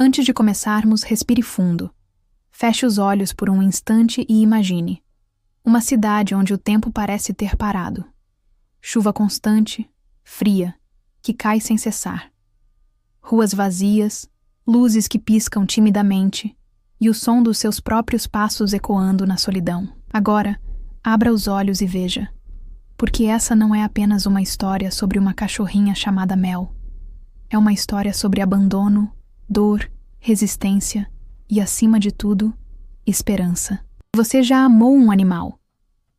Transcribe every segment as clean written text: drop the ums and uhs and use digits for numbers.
Antes de começarmos, respire fundo. Feche os olhos por um instante e imagine. Uma cidade onde o tempo parece ter parado. Chuva constante, fria, que cai sem cessar. Ruas vazias, luzes que piscam timidamente e o som dos seus próprios passos ecoando na solidão. Agora, abra os olhos e veja. Porque essa não é apenas uma história sobre uma cachorrinha chamada Mel. É uma história sobre abandono, dor, resistência e, acima de tudo, esperança. Você já amou um animal?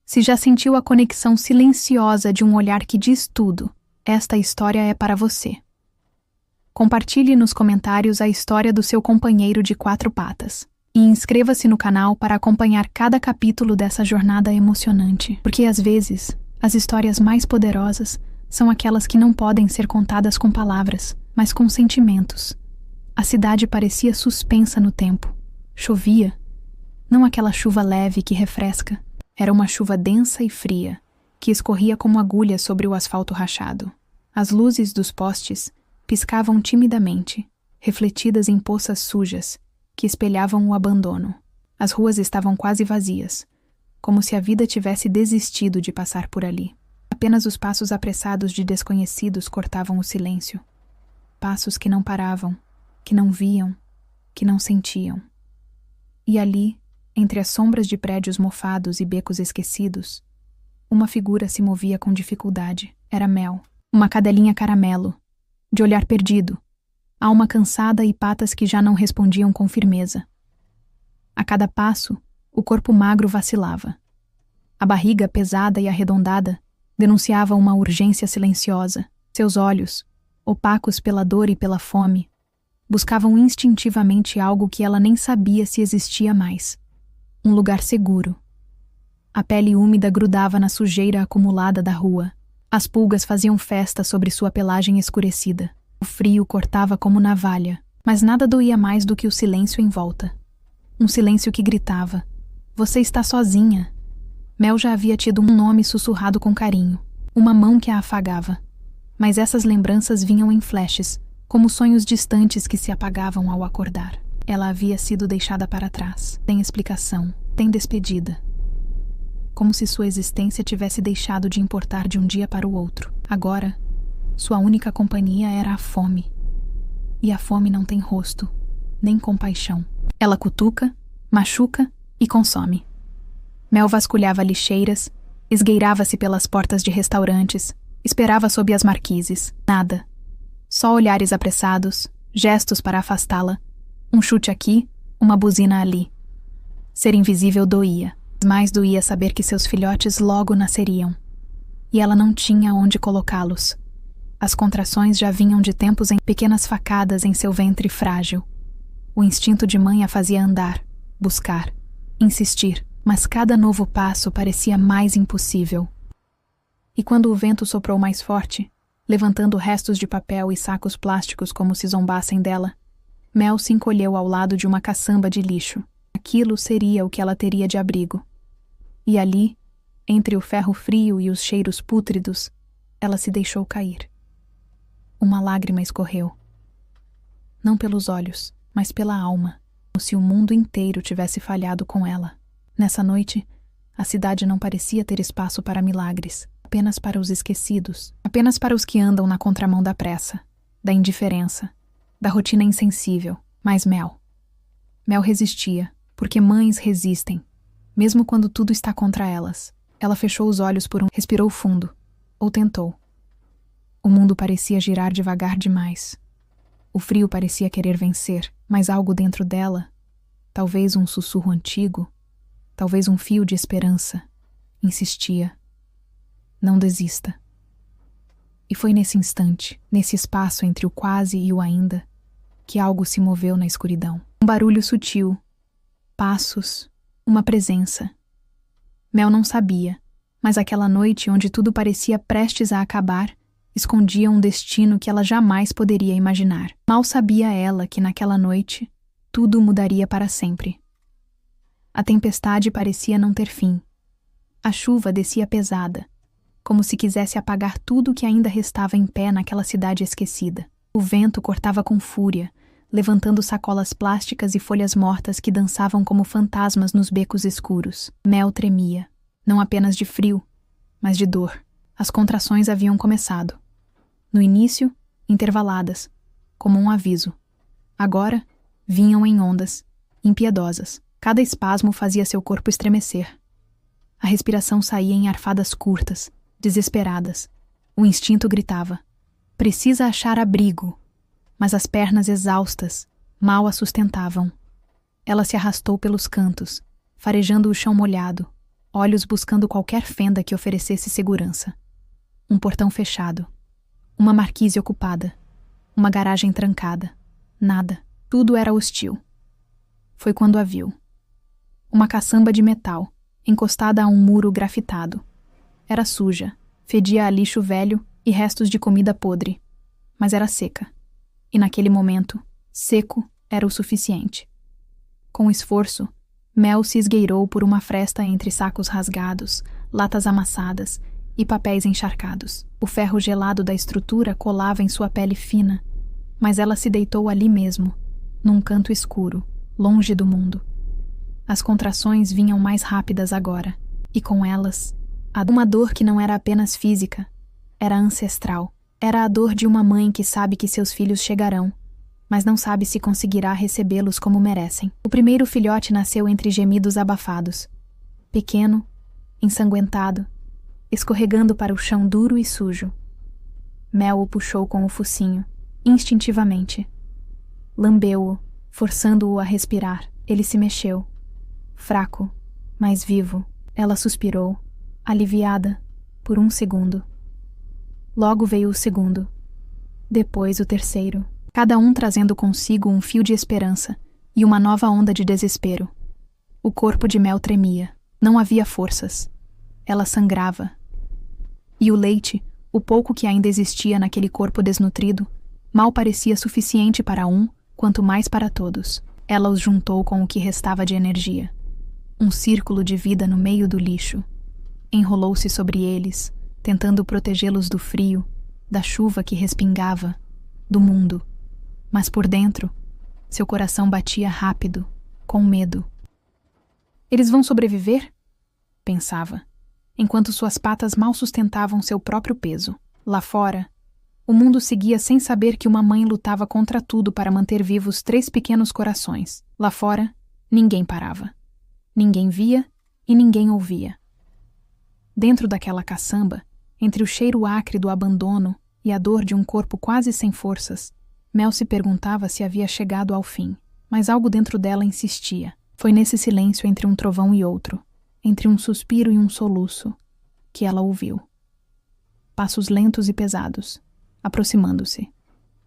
Se já sentiu a conexão silenciosa de um olhar que diz tudo, esta história é para você. Compartilhe nos comentários a história do seu companheiro de 4 patas. E inscreva-se no canal para acompanhar cada capítulo dessa jornada emocionante. Porque às vezes, as histórias mais poderosas são aquelas que não podem ser contadas com palavras, mas com sentimentos. A cidade parecia suspensa no tempo. Chovia. Não aquela chuva leve que refresca. Era uma chuva densa e fria, que escorria como agulhas sobre o asfalto rachado. As luzes dos postes piscavam timidamente, refletidas em poças sujas, que espelhavam o abandono. As ruas estavam quase vazias, como se a vida tivesse desistido de passar por ali. Apenas os passos apressados de desconhecidos cortavam o silêncio. Passos que não paravam, que não viam, que não sentiam. E ali, entre as sombras de prédios mofados e becos esquecidos, uma figura se movia com dificuldade. Era Mel, uma cadelinha caramelo, de olhar perdido, alma cansada e patas que já não respondiam com firmeza. A cada passo, o corpo magro vacilava. A barriga pesada e arredondada denunciava uma urgência silenciosa. Seus olhos, opacos pela dor e pela fome, buscavam instintivamente algo que ela nem sabia se existia mais. Um lugar seguro. A pele úmida grudava na sujeira acumulada da rua. As pulgas faziam festa sobre sua pelagem escurecida. O frio cortava como navalha, mas nada doía mais do que o silêncio em volta. Um silêncio que gritava: "Você está sozinha." Mel já havia tido um nome sussurrado com carinho, uma mão que a afagava. Mas essas lembranças vinham em flashes, como sonhos distantes que se apagavam ao acordar. Ela havia sido deixada para trás, sem explicação, sem despedida. Como se sua existência tivesse deixado de importar de um dia para o outro. Agora, sua única companhia era a fome. E a fome não tem rosto, nem compaixão. Ela cutuca, machuca e consome. Mel vasculhava lixeiras, esgueirava-se pelas portas de restaurantes, esperava sob as marquises. Nada. Só olhares apressados, gestos para afastá-la. Um chute aqui, uma buzina ali. Ser invisível doía. Mais doía saber que seus filhotes logo nasceriam. E ela não tinha onde colocá-los. As contrações já vinham de tempos em pequenas facadas em seu ventre frágil. O instinto de mãe a fazia andar, buscar, insistir, mas cada novo passo parecia mais impossível. E quando o vento soprou mais forte, levantando restos de papel e sacos plásticos como se zombassem dela, Mel se encolheu ao lado de uma caçamba de lixo. Aquilo seria o que ela teria de abrigo. E ali, entre o ferro frio e os cheiros pútridos, ela se deixou cair. Uma lágrima escorreu. Não pelos olhos, mas pela alma, como se o mundo inteiro tivesse falhado com ela. Nessa noite, a cidade não parecia ter espaço para milagres, apenas para os esquecidos, apenas para os que andam na contramão da pressa, da indiferença, da rotina insensível. Mas Mel resistia, porque mães resistem, mesmo quando tudo está contra elas. Ela fechou os olhos respirou fundo, ou tentou. O mundo parecia girar devagar demais. O frio parecia querer vencer, mas algo dentro dela, talvez um sussurro antigo, talvez um fio de esperança, insistia. Não desista. E foi nesse instante, nesse espaço entre o quase e o ainda, que algo se moveu na escuridão. Um barulho sutil, passos, uma presença. Mel não sabia, mas aquela noite onde tudo parecia prestes a acabar, escondia um destino que ela jamais poderia imaginar. Mal sabia ela que naquela noite tudo mudaria para sempre. A tempestade parecia não ter fim. A chuva descia pesada, como se quisesse apagar tudo que ainda restava em pé naquela cidade esquecida. O vento cortava com fúria, levantando sacolas plásticas e folhas mortas que dançavam como fantasmas nos becos escuros. Mel tremia, não apenas de frio, mas de dor. As contrações haviam começado. No início, intervaladas, como um aviso. Agora, vinham em ondas, impiedosas. Cada espasmo fazia seu corpo estremecer. A respiração saía em arfadas curtas, desesperadas. O instinto gritava: precisa achar abrigo. Mas as pernas exaustas mal a sustentavam. Ela se arrastou pelos cantos, farejando o chão molhado, olhos buscando qualquer fenda que oferecesse segurança. Um portão fechado. Uma marquise ocupada. Uma garagem trancada. Nada. Tudo era hostil. Foi quando a viu. Uma caçamba de metal, encostada a um muro grafitado. Era suja, fedia a lixo velho e restos de comida podre. Mas era seca. E naquele momento, seco era o suficiente. Com esforço, Mel se esgueirou por uma fresta entre sacos rasgados, latas amassadas e papéis encharcados. O ferro gelado da estrutura colava em sua pele fina, mas ela se deitou ali mesmo, num canto escuro, longe do mundo. As contrações vinham mais rápidas agora, e com elas, uma dor que não era apenas física, era ancestral. Era a dor de uma mãe que sabe que seus filhos chegarão, mas não sabe se conseguirá recebê-los como merecem. O primeiro filhote nasceu entre gemidos abafados. Pequeno, ensanguentado, escorregando para o chão duro e sujo. Mel o puxou com o focinho, instintivamente. Lambeu-o, forçando-o a respirar. Ele se mexeu. Fraco, mas vivo. Ela suspirou, aliviada, por um segundo. Logo veio o segundo. Depois o terceiro. Cada um trazendo consigo um fio de esperança e uma nova onda de desespero. O corpo de Mel tremia. Não havia forças. Ela sangrava. E o leite, o pouco que ainda existia naquele corpo desnutrido, mal parecia suficiente para um, quanto mais para todos. Ela os juntou com o que restava de energia. Um círculo de vida no meio do lixo. Enrolou-se sobre eles, tentando protegê-los do frio, da chuva que respingava, do mundo. Mas por dentro, seu coração batia rápido, com medo. Eles vão sobreviver? Pensava, enquanto suas patas mal sustentavam seu próprio peso. Lá fora, o mundo seguia sem saber que uma mãe lutava contra tudo para manter vivos 3 pequenos corações. Lá fora, ninguém parava. Ninguém via e ninguém ouvia. Dentro daquela caçamba, entre o cheiro acre do abandono e a dor de um corpo quase sem forças, Mel se perguntava se havia chegado ao fim, mas algo dentro dela insistia. Foi nesse silêncio entre um trovão e outro, entre um suspiro e um soluço, que ela ouviu. Passos lentos e pesados, aproximando-se.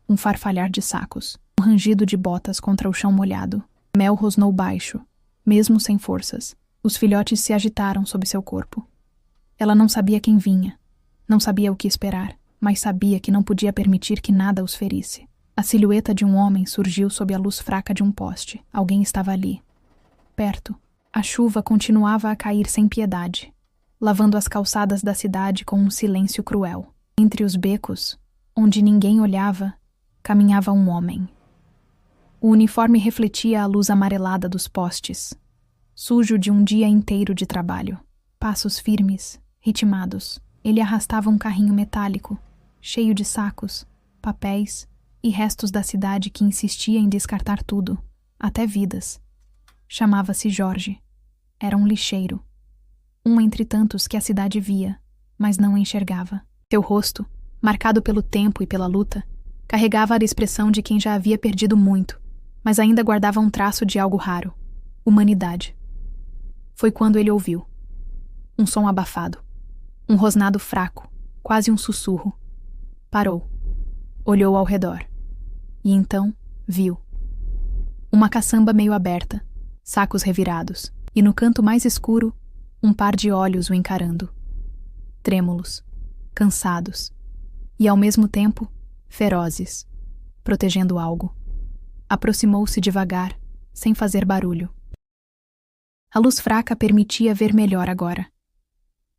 Um farfalhar de sacos, um rangido de botas contra o chão molhado. Mel rosnou baixo, mesmo sem forças. Os filhotes se agitaram sob seu corpo. Ela não sabia quem vinha, não sabia o que esperar, mas sabia que não podia permitir que nada os ferisse. A silhueta de um homem surgiu sob a luz fraca de um poste. Alguém estava ali, perto. A chuva continuava a cair sem piedade, lavando as calçadas da cidade com um silêncio cruel. Entre os becos, onde ninguém olhava, caminhava um homem. O uniforme refletia a luz amarelada dos postes, sujo de um dia inteiro de trabalho. Passos firmes, ritmados. Ele arrastava um carrinho metálico, cheio de sacos, papéis e restos da cidade que insistia em descartar tudo, até vidas. Chamava-se Jorge. Era um lixeiro. Um entre tantos que a cidade via, mas não enxergava. Seu rosto, marcado pelo tempo e pela luta, carregava a expressão de quem já havia perdido muito, mas ainda guardava um traço de algo raro: humanidade. Foi quando ele ouviu. Um som abafado. Um rosnado fraco, quase um sussurro. Parou. Olhou ao redor. E então, viu. Uma caçamba meio aberta, sacos revirados, e no canto mais escuro, um par de olhos o encarando. Trêmulos, cansados, e ao mesmo tempo, ferozes, protegendo algo. Aproximou-se devagar, sem fazer barulho. A luz fraca permitia ver melhor agora.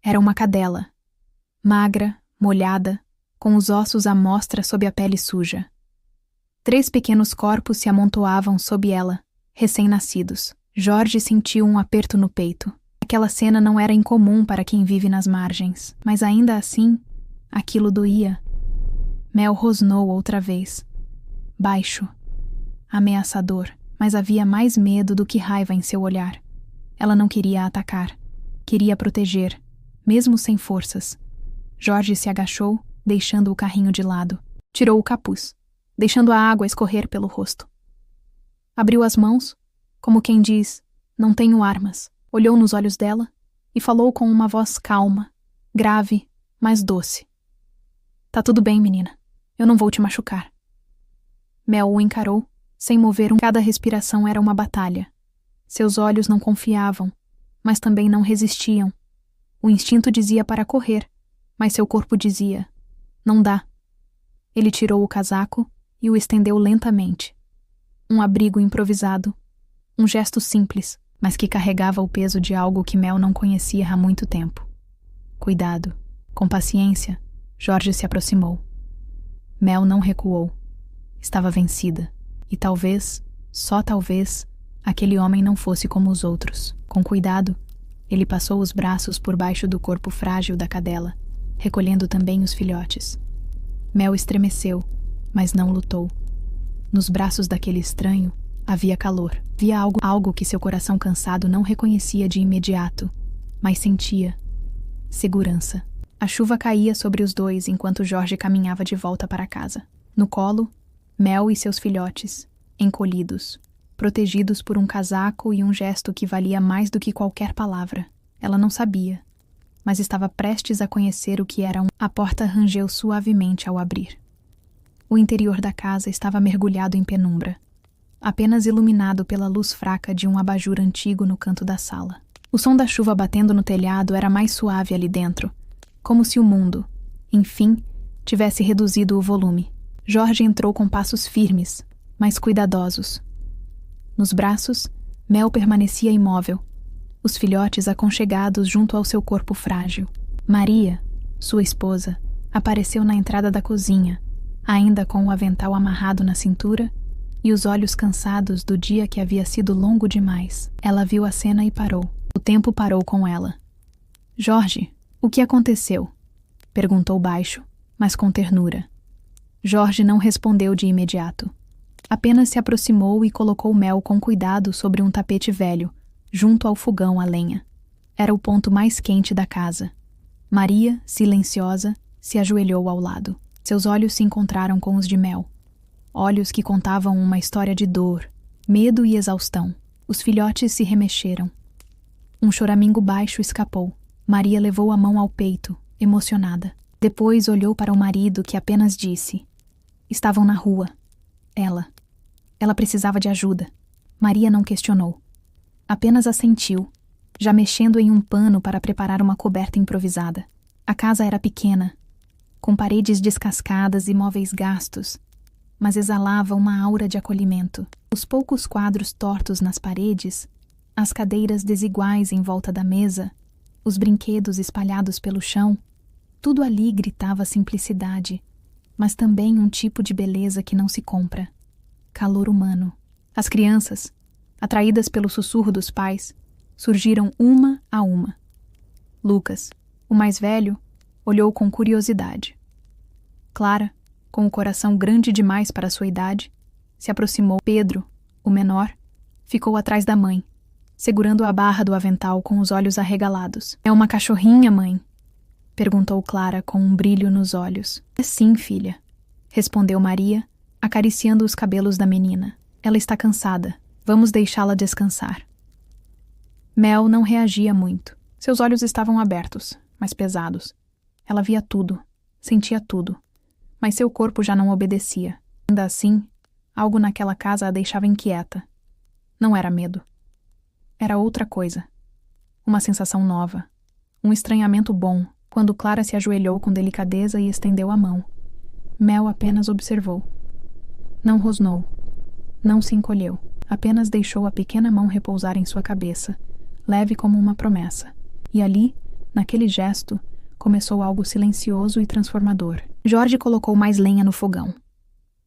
Era uma cadela, magra, molhada, com os ossos à mostra sob a pele suja. 3 pequenos corpos se amontoavam sob ela, recém-nascidos. Jorge sentiu um aperto no peito. Aquela cena não era incomum para quem vive nas margens, mas ainda assim, aquilo doía. Mel rosnou outra vez. Baixo. Ameaçador, mas havia mais medo do que raiva em seu olhar. Ela não queria atacar. Queria proteger, mesmo sem forças. Jorge se agachou, deixando o carrinho de lado. Tirou o capuz, deixando a água escorrer pelo rosto. Abriu as mãos, como quem diz, não tenho armas. Olhou nos olhos dela e falou com uma voz calma, grave, mas doce. Tá tudo bem, menina. Eu não vou te machucar. Mel o encarou, sem mover Cada respiração era uma batalha. Seus olhos não confiavam, mas também não resistiam. O instinto dizia para correr, mas seu corpo dizia, não dá. Ele tirou o casaco e o estendeu lentamente. Um abrigo improvisado, um gesto simples, mas que carregava o peso de algo que Mel não conhecia há muito tempo. Cuidado. Com paciência, Jorge se aproximou. Mel não recuou. Estava vencida. E talvez, só talvez, aquele homem não fosse como os outros. Com cuidado, ele passou os braços por baixo do corpo frágil da cadela, recolhendo também os filhotes. Mel estremeceu, mas não lutou. Nos braços daquele estranho, havia calor. Via algo que seu coração cansado não reconhecia de imediato, mas sentia. Segurança. A chuva caía sobre os dois enquanto Jorge caminhava de volta para casa. No colo, Mel e seus filhotes, encolhidos, protegidos por um casaco e um gesto que valia mais do que qualquer palavra. Ela não sabia, mas estava prestes a conhecer o que era A porta rangeu suavemente ao abrir. O interior da casa estava mergulhado em penumbra, apenas iluminado pela luz fraca de um abajur antigo no canto da sala. O som da chuva batendo no telhado era mais suave ali dentro, como se o mundo, enfim, tivesse reduzido o volume. Jorge entrou com passos firmes, mas cuidadosos. Nos braços, Mel permanecia imóvel, os filhotes aconchegados junto ao seu corpo frágil. Maria, sua esposa, apareceu na entrada da cozinha, ainda com o avental amarrado na cintura e os olhos cansados do dia que havia sido longo demais. Ela viu a cena e parou. O tempo parou com ela. Jorge, o que aconteceu? Perguntou baixo, mas com ternura. Jorge não respondeu de imediato. Apenas se aproximou e colocou Mel com cuidado sobre um tapete velho, junto ao fogão a lenha. Era o ponto mais quente da casa. Maria, silenciosa, se ajoelhou ao lado. Seus olhos se encontraram com os de Mel. Olhos que contavam uma história de dor, medo e exaustão. Os filhotes se remexeram. Um choramingo baixo escapou. Maria levou a mão ao peito, emocionada. Depois olhou para o marido, que apenas disse: estavam na rua. Ela precisava de ajuda. Maria não questionou. Apenas assentiu, já mexendo em um pano para preparar uma coberta improvisada. A casa era pequena, com paredes descascadas e móveis gastos, mas exalava uma aura de acolhimento. Os poucos quadros tortos nas paredes, as cadeiras desiguais em volta da mesa, os brinquedos espalhados pelo chão, tudo ali gritava simplicidade, mas também um tipo de beleza que não se compra. Calor humano. As crianças, atraídas pelo sussurro dos pais, surgiram uma a uma. Lucas, o mais velho, olhou com curiosidade. Clara, com o coração grande demais para sua idade, se aproximou. Pedro, o menor, ficou atrás da mãe, segurando a barra do avental com os olhos arregalados. É uma cachorrinha, mãe? Perguntou Clara com um brilho nos olhos. É sim, filha, respondeu Maria, acariciando os cabelos da menina. Ela está cansada. Vamos deixá-la descansar. Mel não reagia muito. Seus olhos estavam abertos, mas pesados. Ela via tudo, sentia tudo, mas seu corpo já não obedecia. Ainda assim, algo naquela casa a deixava inquieta. Não era medo. Era outra coisa. Uma sensação nova. Um estranhamento bom, quando Clara se ajoelhou com delicadeza e estendeu a mão. Mel apenas observou. Não rosnou. Não se encolheu. Apenas deixou a pequena mão repousar em sua cabeça, leve como uma promessa. E ali, naquele gesto, começou algo silencioso e transformador. Jorge colocou mais lenha no fogão.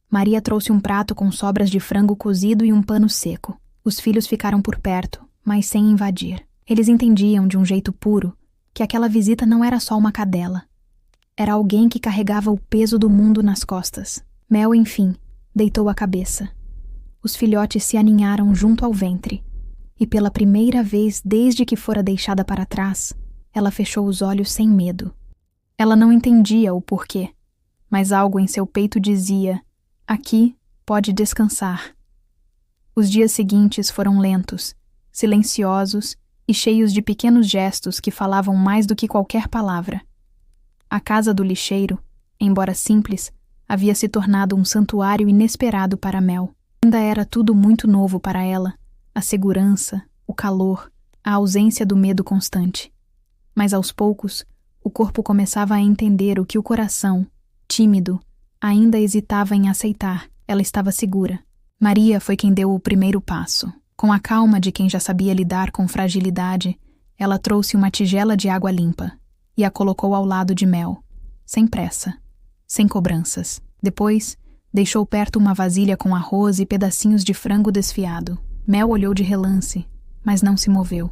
Maria trouxe um prato com sobras de frango cozido e um pano seco. Os filhos ficaram por perto, mas sem invadir. Eles entendiam, de um jeito puro, que aquela visita não era só uma cadela. Era alguém que carregava o peso do mundo nas costas. Mel, enfim, deitou a cabeça. Os filhotes se aninharam junto ao ventre, e pela primeira vez desde que fora deixada para trás, ela fechou os olhos sem medo. Ela não entendia o porquê, mas algo em seu peito dizia: aqui pode descansar. Os dias seguintes foram lentos, silenciosos e cheios de pequenos gestos que falavam mais do que qualquer palavra. A casa do lixeiro, embora simples, havia se tornado um santuário inesperado para Mel. Ainda era tudo muito novo para ela, a segurança, o calor, a ausência do medo constante. Mas aos poucos, o corpo começava a entender o que o coração, tímido, ainda hesitava em aceitar. Ela estava segura. Maria foi quem deu o primeiro passo. Com a calma de quem já sabia lidar com fragilidade, ela trouxe uma tigela de água limpa e a colocou ao lado de Mel, sem pressa, sem cobranças. Depois, deixou perto uma vasilha com arroz e pedacinhos de frango desfiado. Mel olhou de relance, mas não se moveu.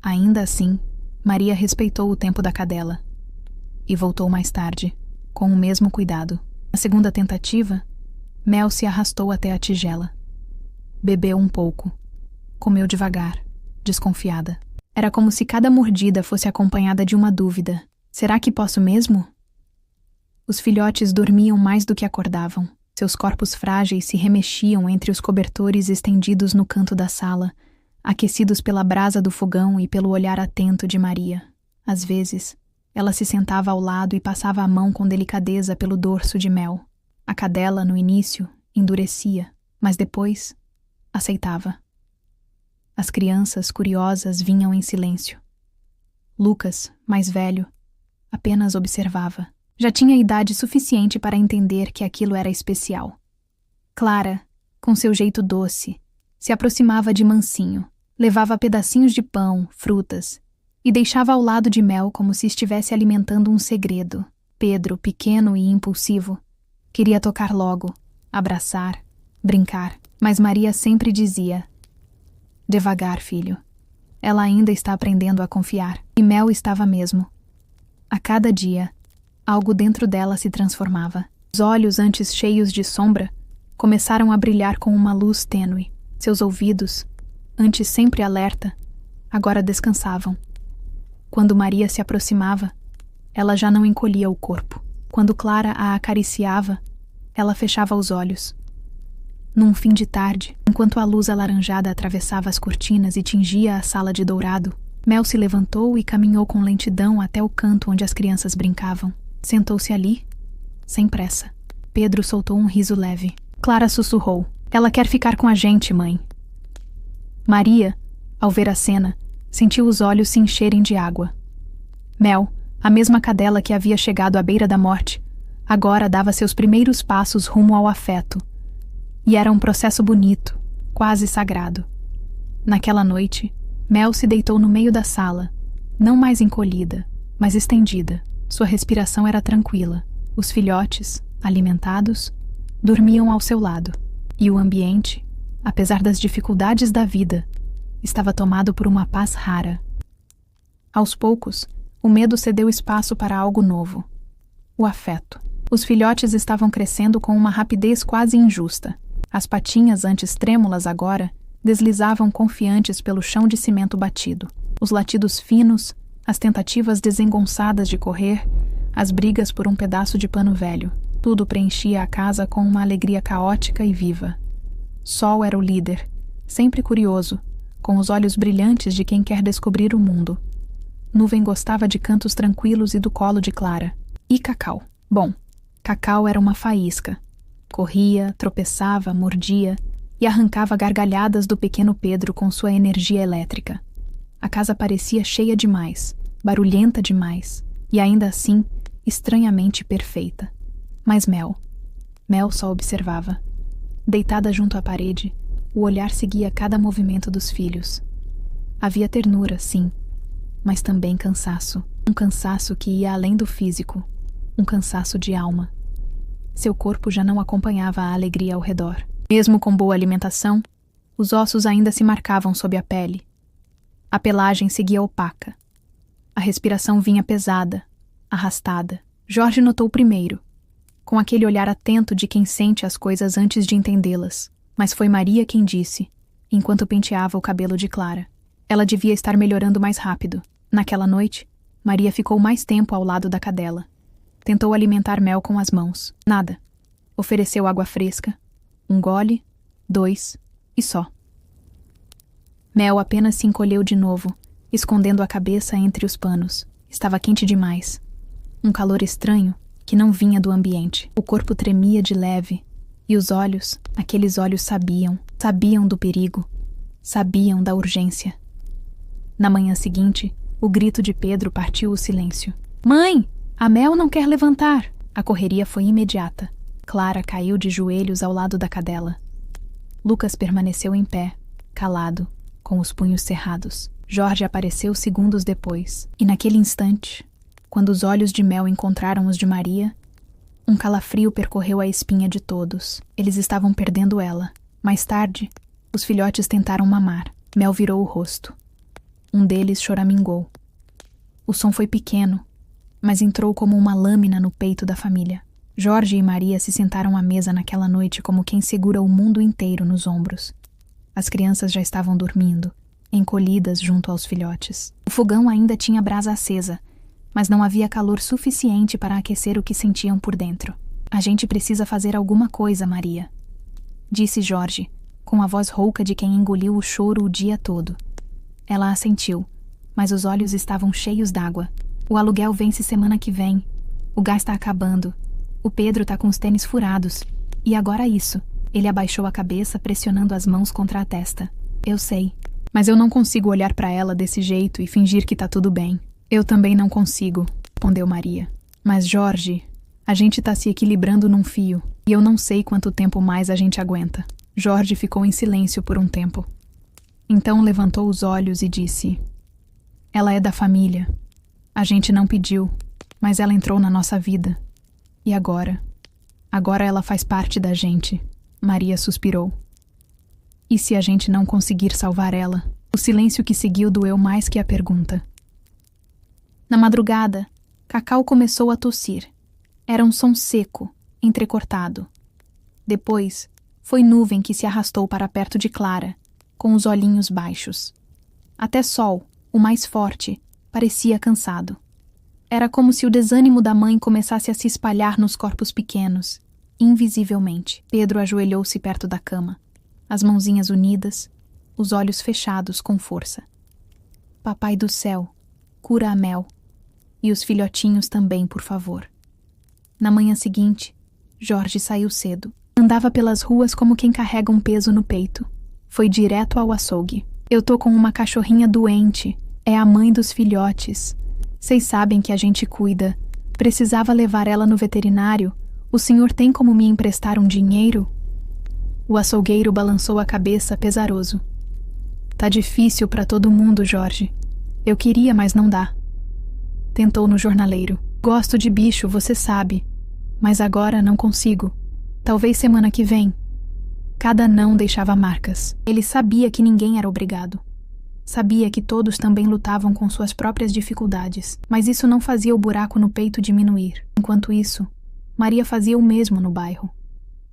Ainda assim, Maria respeitou o tempo da cadela e voltou mais tarde, com o mesmo cuidado. Na segunda tentativa, Mel se arrastou até a tigela. Bebeu um pouco. Comeu devagar, desconfiada. Era como se cada mordida fosse acompanhada de uma dúvida. Será que posso mesmo? Os filhotes dormiam mais do que acordavam. Seus corpos frágeis se remexiam entre os cobertores estendidos no canto da sala, aquecidos pela brasa do fogão e pelo olhar atento de Maria. Às vezes, ela se sentava ao lado e passava a mão com delicadeza pelo dorso de Mel. A cadela, no início, endurecia, mas depois aceitava. As crianças, curiosas, vinham em silêncio. Lucas, mais velho, apenas observava. Já tinha idade suficiente para entender que aquilo era especial. Clara, com seu jeito doce, se aproximava de mansinho, levava pedacinhos de pão, frutas, e deixava ao lado de Mel como se estivesse alimentando um segredo. Pedro, pequeno e impulsivo, queria tocar logo, abraçar, brincar, mas Maria sempre dizia: devagar, filho. Ela ainda está aprendendo a confiar. E Mel estava mesmo. A cada dia, algo dentro dela se transformava. Os olhos, antes cheios de sombra, começaram a brilhar com uma luz tênue. Seus ouvidos, antes sempre alerta, agora descansavam. Quando Maria se aproximava, ela já não encolhia o corpo. Quando Clara a acariciava, ela fechava os olhos. Num fim de tarde, enquanto a luz alaranjada atravessava as cortinas e tingia a sala de dourado, Mel se levantou e caminhou com lentidão até o canto onde as crianças brincavam. Sentou-se ali, sem pressa. Pedro soltou um riso leve. Clara sussurrou: ela quer ficar com a gente, mãe. Maria, ao ver a cena, sentiu os olhos se encherem de água. Mel, a mesma cadela que havia chegado à beira da morte, agora dava seus primeiros passos rumo ao afeto. E era um processo bonito, quase sagrado. Naquela noite, Mel se deitou no meio da sala, não mais encolhida, mas estendida. Sua respiração era tranquila. Os filhotes, alimentados, dormiam ao seu lado. E o ambiente, apesar das dificuldades da vida, estava tomado por uma paz rara. Aos poucos, o medo cedeu espaço para algo novo: o afeto. Os filhotes estavam crescendo com uma rapidez quase injusta. As patinhas, antes trêmulas agora, deslizavam confiantes pelo chão de cimento batido. Os latidos finos, as tentativas desengonçadas de correr, as brigas por um pedaço de pano velho. Tudo preenchia a casa com uma alegria caótica e viva. Sol era o líder, sempre curioso, com os olhos brilhantes de quem quer descobrir o mundo. Nuvem gostava de cantos tranquilos e do colo de Clara. E Cacau? Bom, Cacau era uma faísca. Corria, tropeçava, mordia e arrancava gargalhadas do pequeno Pedro com sua energia elétrica. A casa parecia cheia demais, barulhenta demais, e ainda assim, estranhamente perfeita. Mas Mel só observava. Deitada junto à parede, o olhar seguia cada movimento dos filhos. Havia ternura, sim, mas também cansaço. Um cansaço que ia além do físico, um cansaço de alma. Seu corpo já não acompanhava a alegria ao redor. Mesmo com boa alimentação, os ossos ainda se marcavam sob a pele. A pelagem seguia opaca. A respiração vinha pesada, arrastada. Jorge notou primeiro, com aquele olhar atento de quem sente as coisas antes de entendê-las. Mas foi Maria quem disse, enquanto penteava o cabelo de Clara. Ela devia estar melhorando mais rápido. Naquela noite, Maria ficou mais tempo ao lado da cadela. Tentou alimentar Mel com as mãos. Nada. Ofereceu água fresca. 1 gole, 2 e só. Mel apenas se encolheu de novo, escondendo a cabeça entre os panos. Estava quente demais. Um calor estranho que não vinha do ambiente. O corpo tremia de leve. E os olhos, aqueles olhos sabiam do perigo, sabiam da urgência. Na manhã seguinte, o grito de Pedro partiu o silêncio. Mãe, a Mel não quer levantar. A correria foi imediata. Clara caiu de joelhos ao lado da cadela. Lucas permaneceu em pé, calado, com os punhos cerrados. Jorge apareceu segundos depois, e naquele instante, quando os olhos de Mel encontraram os de Maria, um calafrio percorreu a espinha de todos. Eles estavam perdendo ela. Mais tarde, os filhotes tentaram mamar. Mel virou o rosto. Um deles choramingou. O som foi pequeno, mas entrou como uma lâmina no peito da família. Jorge e Maria se sentaram à mesa naquela noite como quem segura o mundo inteiro nos ombros. As crianças já estavam dormindo, encolhidas junto aos filhotes. O fogão ainda tinha brasa acesa, mas não havia calor suficiente para aquecer o que sentiam por dentro. A gente precisa fazer alguma coisa, Maria, disse Jorge, com a voz rouca de quem engoliu o choro o dia todo. Ela assentiu, mas os olhos estavam cheios d'água. O aluguel vence semana que vem. O gás está acabando. O Pedro tá com os tênis furados. E agora isso. Ele abaixou a cabeça, pressionando as mãos contra a testa. Eu sei. Mas eu não consigo olhar para ela desse jeito e fingir que tá tudo bem. Eu também não consigo, respondeu Maria. Mas Jorge, a gente tá se equilibrando num fio. E eu não sei quanto tempo mais a gente aguenta. Jorge ficou em silêncio por um tempo. Então levantou os olhos e disse: Ela é da família. A gente não pediu, mas ela entrou na nossa vida. E agora? Agora ela faz parte da gente. Maria suspirou. E se a gente não conseguir salvar ela? O silêncio que seguiu doeu mais que a pergunta. Na madrugada, Cacau começou a tossir. Era um som seco, entrecortado. Depois, foi nuvem que se arrastou para perto de Clara, com os olhinhos baixos. Até Sol, o mais forte, parecia cansado. Era como se o desânimo da mãe começasse a se espalhar nos corpos pequenos, invisivelmente. Pedro ajoelhou-se perto da cama, as mãozinhas unidas, os olhos fechados com força. Papai do céu, cura a Mel. E os filhotinhos também, por favor. Na manhã seguinte, Jorge saiu cedo. Andava pelas ruas como quem carrega um peso no peito. Foi direto ao açougue. Eu tô com uma cachorrinha doente. É a mãe dos filhotes. Vocês sabem que a gente cuida. Precisava levar ela no veterinário. O senhor tem como me emprestar um dinheiro? O açougueiro balançou a cabeça pesaroso. Tá difícil para todo mundo, Jorge. Eu queria, mas não dá. Tentou no jornaleiro. Gosto de bicho, você sabe. Mas agora não consigo. Talvez semana que vem. Cada não deixava marcas. Ele sabia que ninguém era obrigado. Sabia que todos também lutavam com suas próprias dificuldades, mas isso não fazia o buraco no peito diminuir. Enquanto isso, Maria fazia o mesmo no bairro.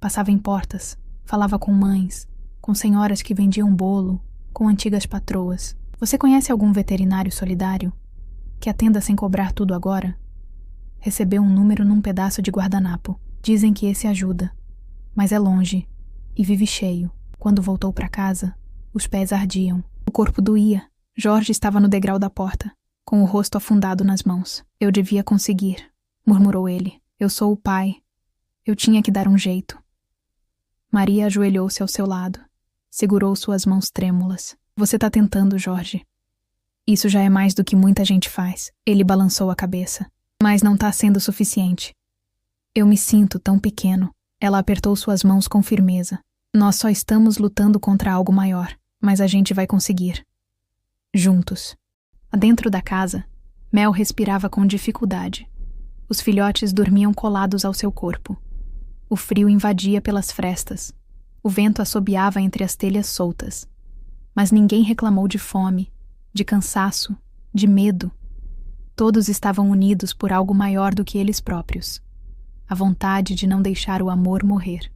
Passava em portas, falava com mães, com senhoras que vendiam bolo, com antigas patroas. Você conhece algum veterinário solidário que atenda sem cobrar tudo agora? Recebeu um número num pedaço de guardanapo. Dizem que esse ajuda, mas é longe e vive cheio. Quando voltou para casa, os pés ardiam. O corpo doía. Jorge estava no degrau da porta, com o rosto afundado nas mãos. Eu devia conseguir, murmurou ele. Eu sou o pai. Eu tinha que dar um jeito. Maria ajoelhou-se ao seu lado. Segurou suas mãos trêmulas. Você tá tentando, Jorge. Isso já é mais do que muita gente faz. Ele balançou a cabeça. Mas não tá sendo suficiente. Eu me sinto tão pequeno. Ela apertou suas mãos com firmeza. Nós só estamos lutando contra algo maior, mas a gente vai conseguir. Juntos. Dentro da casa, Mel respirava com dificuldade. Os filhotes dormiam colados ao seu corpo. O frio invadia pelas frestas. O vento assobiava entre as telhas soltas. Mas ninguém reclamou de fome, de cansaço, de medo. Todos estavam unidos por algo maior do que eles próprios. A vontade de não deixar o amor morrer.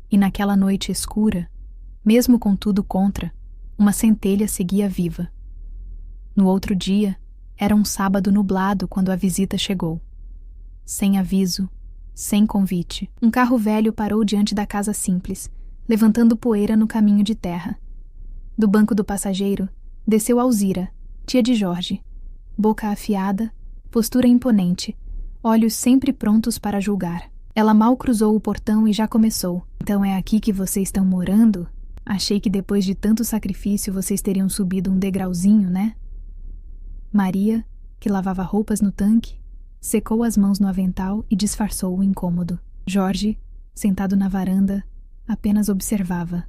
E naquela noite escura, mesmo com tudo contra, uma centelha seguia viva. No outro dia, era um sábado nublado quando a visita chegou. Sem aviso, sem convite, um carro velho parou diante da casa simples, levantando poeira no caminho de terra. Do banco do passageiro, desceu Alzira, tia de Jorge. Boca afiada, postura imponente, olhos sempre prontos para julgar. Ela mal cruzou o portão e já começou. Então é aqui que vocês estão morando? Achei que depois de tanto sacrifício vocês teriam subido um degrauzinho, né? Maria, que lavava roupas no tanque, secou as mãos no avental e disfarçou o incômodo. Jorge, sentado na varanda, apenas observava,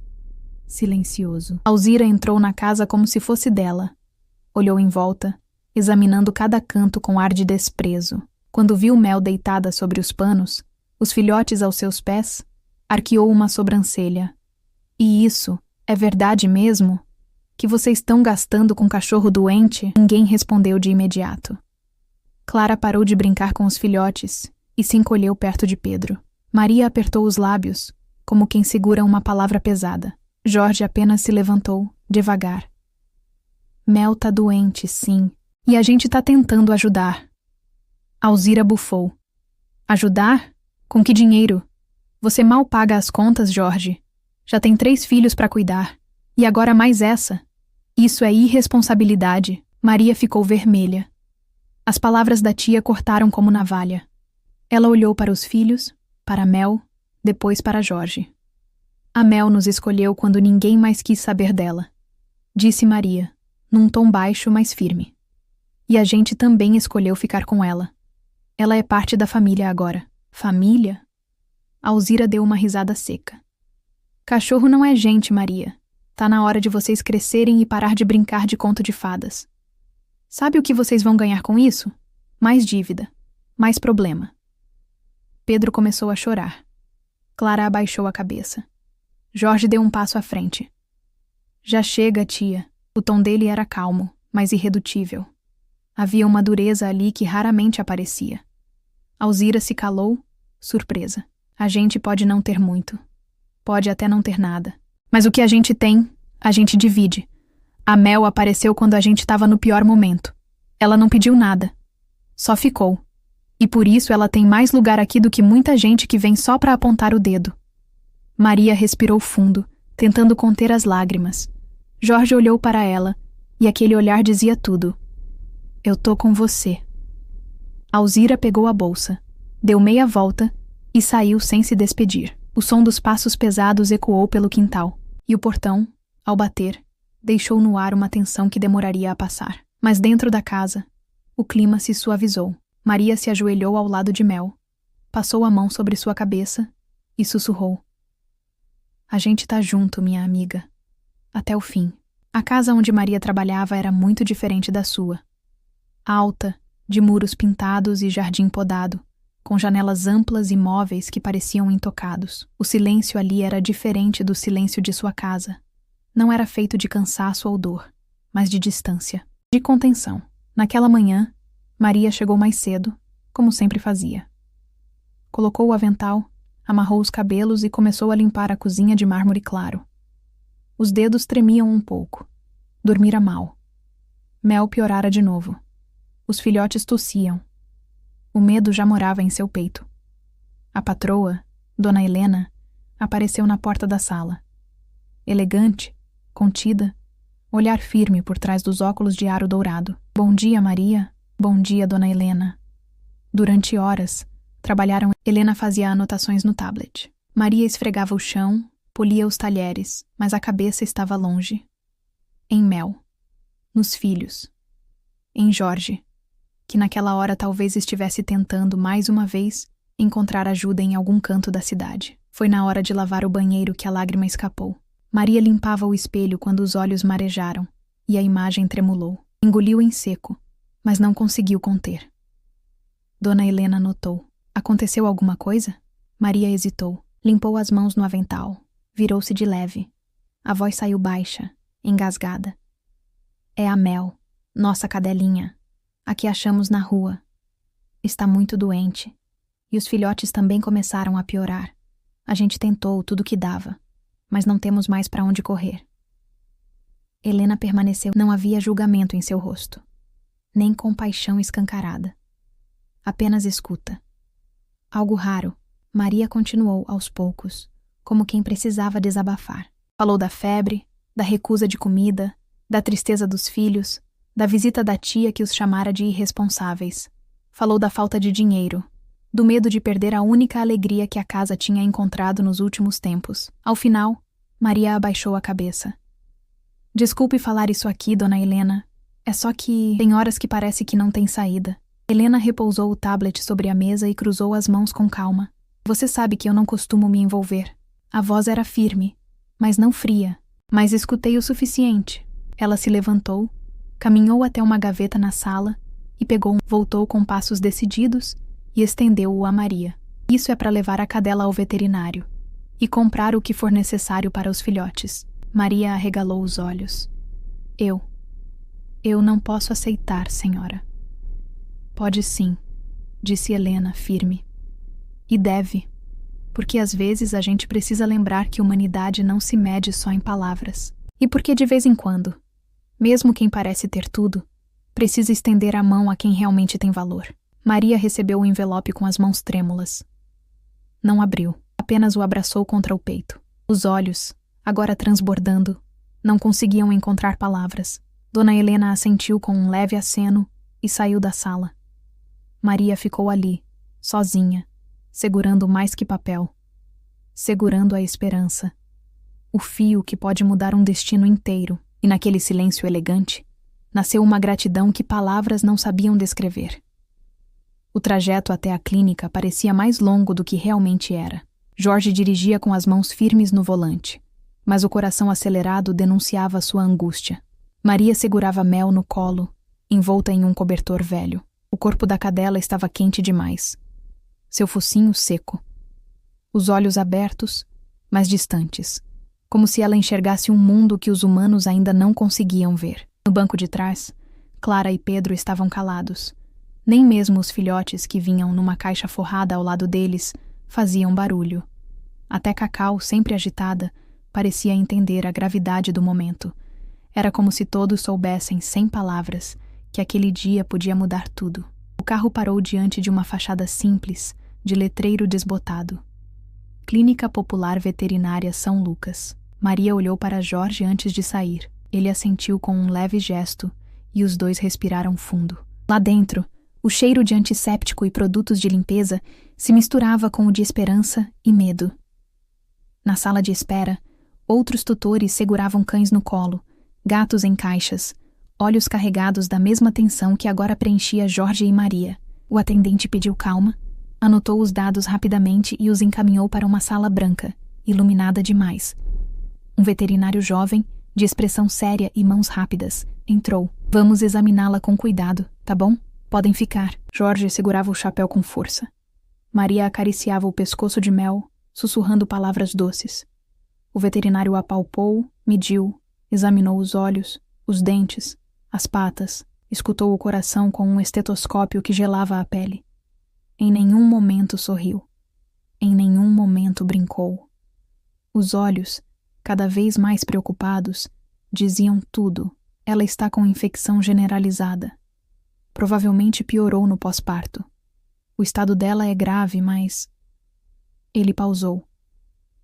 silencioso. Alzira entrou na casa como se fosse dela. Olhou em volta, examinando cada canto com ar de desprezo. Quando viu Mel deitada sobre os panos, os filhotes aos seus pés, arqueou uma sobrancelha. E isso é verdade mesmo? Que vocês estão gastando com cachorro doente? Ninguém respondeu de imediato. Clara parou de brincar com os filhotes e se encolheu perto de Pedro. Maria apertou os lábios, como quem segura uma palavra pesada. Jorge apenas se levantou, devagar. Mel tá doente, sim, e a gente tá tentando ajudar. Alzira bufou. Ajudar? Com que dinheiro? Você mal paga as contas, Jorge. Já tem 3 filhos para cuidar. E agora mais essa. Isso é irresponsabilidade. Maria ficou vermelha. As palavras da tia cortaram como navalha. Ela olhou para os filhos, para Mel, depois para Jorge. A Mel nos escolheu quando ninguém mais quis saber dela. Disse Maria, num tom baixo, mas firme. E a gente também escolheu ficar com ela. Ela é parte da família agora. Família? Alzira deu uma risada seca. Cachorro não é gente, Maria. Tá na hora de vocês crescerem e parar de brincar de conto de fadas. Sabe o que vocês vão ganhar com isso? Mais dívida. Mais problema. Pedro começou a chorar. Clara abaixou a cabeça. Jorge deu um passo à frente. Já chega, tia. O tom dele era calmo, mas irredutível. Havia uma dureza ali que raramente aparecia. Alzira se calou, surpresa. A gente pode não ter muito. Pode até não ter nada. Mas o que a gente tem, a gente divide. A Mel apareceu quando a gente estava no pior momento. Ela não pediu nada. Só ficou. E por isso ela tem mais lugar aqui do que muita gente que vem só para apontar o dedo. Maria respirou fundo, tentando conter as lágrimas. Jorge olhou para ela, e aquele olhar dizia tudo. Eu tô com você. Alzira pegou a bolsa, deu meia volta e saiu sem se despedir. O som dos passos pesados ecoou pelo quintal, e o portão, ao bater, deixou no ar uma tensão que demoraria a passar. Mas dentro da casa, o clima se suavizou. Maria se ajoelhou ao lado de Mel, passou a mão sobre sua cabeça e sussurrou. A gente tá junto, minha amiga. Até o fim. A casa onde Maria trabalhava era muito diferente da sua. Alta, de muros pintados e jardim podado, com janelas amplas e móveis que pareciam intocados. O silêncio ali era diferente do silêncio de sua casa. Não era feito de cansaço ou dor, mas de distância, de contenção. Naquela manhã, Maria chegou mais cedo, como sempre fazia. Colocou o avental, amarrou os cabelos e começou a limpar a cozinha de mármore claro. Os dedos tremiam um pouco. Dormira mal. Mel piorara de novo. Os filhotes tossiam. O medo já morava em seu peito. A patroa, Dona Helena, apareceu na porta da sala. Elegante, contida, olhar firme por trás dos óculos de aro dourado. Bom dia, Maria. Bom dia, Dona Helena. Durante horas, trabalharam. Helena fazia anotações no tablet. Maria esfregava o chão, polia os talheres, mas a cabeça estava longe. Em Mel. Nos filhos. Em Jorge, que naquela hora talvez estivesse tentando, mais uma vez, encontrar ajuda em algum canto da cidade. Foi na hora de lavar o banheiro que a lágrima escapou. Maria limpava o espelho quando os olhos marejaram, e a imagem tremulou. Engoliu em seco, mas não conseguiu conter. Dona Helena notou. Aconteceu alguma coisa? Maria hesitou. Limpou as mãos no avental. Virou-se de leve. A voz saiu baixa, engasgada. É a Mel, nossa cadelinha, a que achamos na rua. Está muito doente. E os filhotes também começaram a piorar. A gente tentou tudo o que dava, mas não temos mais para onde correr. Helena permaneceu. Não havia julgamento em seu rosto, nem compaixão escancarada. Apenas escuta. Algo raro. Maria continuou aos poucos, como quem precisava desabafar. Falou da febre, da recusa de comida, da tristeza dos filhos, da visita da tia que os chamara de irresponsáveis. Falou da falta de dinheiro, do medo de perder a única alegria que a casa tinha encontrado nos últimos tempos. Ao final, Maria abaixou a cabeça. Desculpe falar isso aqui, dona Helena. É só que tem horas que parece que não tem saída. Helena repousou o tablet sobre a mesa e cruzou as mãos com calma. Você sabe que eu não costumo me envolver. A voz era firme, mas não fria. Mas escutei o suficiente. Ela se levantou, caminhou até uma gaveta na sala e voltou com passos decididos e estendeu-o a Maria. Isso é para levar a cadela ao veterinário e comprar o que for necessário para os filhotes. Maria arregalou os olhos. Eu não posso aceitar, senhora. Pode sim, disse Helena, firme. E deve, porque às vezes a gente precisa lembrar que humanidade não se mede só em palavras. E porque de vez em quando, mesmo quem parece ter tudo, precisa estender a mão a quem realmente tem valor. Maria recebeu o envelope com as mãos trêmulas. Não abriu, apenas o abraçou contra o peito. Os olhos, agora transbordando, não conseguiam encontrar palavras. Dona Helena assentiu com um leve aceno e saiu da sala. Maria ficou ali, sozinha, segurando mais que papel, segurando a esperança. O fio que pode mudar um destino inteiro, e naquele silêncio elegante, nasceu uma gratidão que palavras não sabiam descrever. O trajeto até a clínica parecia mais longo do que realmente era. Jorge dirigia com as mãos firmes no volante, mas o coração acelerado denunciava sua angústia. Maria segurava Mel no colo, envolta em um cobertor velho. O corpo da cadela estava quente demais. Seu focinho seco. Os olhos abertos, mas distantes, como se ela enxergasse um mundo que os humanos ainda não conseguiam ver. No banco de trás, Clara e Pedro estavam calados. Nem mesmo os filhotes que vinham numa caixa forrada ao lado deles faziam barulho. Até Cacau, sempre agitada, parecia entender a gravidade do momento. Era como se todos soubessem, sem palavras, que aquele dia podia mudar tudo. O carro parou diante de uma fachada simples, de letreiro desbotado. Clínica Popular Veterinária São Lucas. Maria olhou para Jorge antes de sair. Ele assentiu com um leve gesto e os dois respiraram fundo. Lá dentro, o cheiro de antisséptico e produtos de limpeza se misturava com o de esperança e medo. Na sala de espera, outros tutores seguravam cães no colo, gatos em caixas, olhos carregados da mesma tensão que agora preenchia Jorge e Maria. O atendente pediu calma, anotou os dados rapidamente e os encaminhou para uma sala branca, iluminada demais. Um veterinário jovem, de expressão séria e mãos rápidas, entrou. Vamos examiná-la com cuidado, tá bom? Podem ficar. Jorge segurava o chapéu com força. Maria acariciava o pescoço de Mel, sussurrando palavras doces. O veterinário apalpou, mediu, examinou os olhos, os dentes, as patas, escutou o coração com um estetoscópio que gelava a pele. Em nenhum momento sorriu. Em nenhum momento brincou. Os olhos, cada vez mais preocupados, diziam tudo. Ela está com infecção generalizada. Provavelmente piorou no pós-parto. O estado dela é grave, mas... Ele pausou.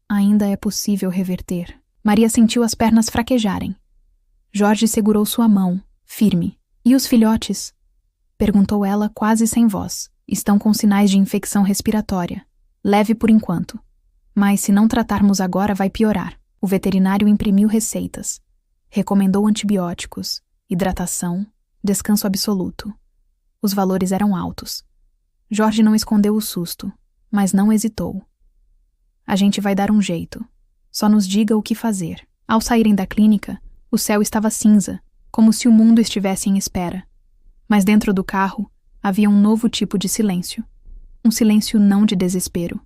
Ainda é possível reverter. Maria sentiu as pernas fraquejarem. Jorge segurou sua mão, firme. E os filhotes? Perguntou ela quase sem voz. Estão com sinais de infecção respiratória. Leve por enquanto. Mas se não tratarmos agora, vai piorar. O veterinário imprimiu receitas. Recomendou antibióticos, hidratação, descanso absoluto. Os valores eram altos. Jorge não escondeu o susto, mas não hesitou. A gente vai dar um jeito. Só nos diga o que fazer. Ao saírem da clínica, o céu estava cinza, como se o mundo estivesse em espera. Mas dentro do carro, havia um novo tipo de silêncio. Um silêncio não de desespero,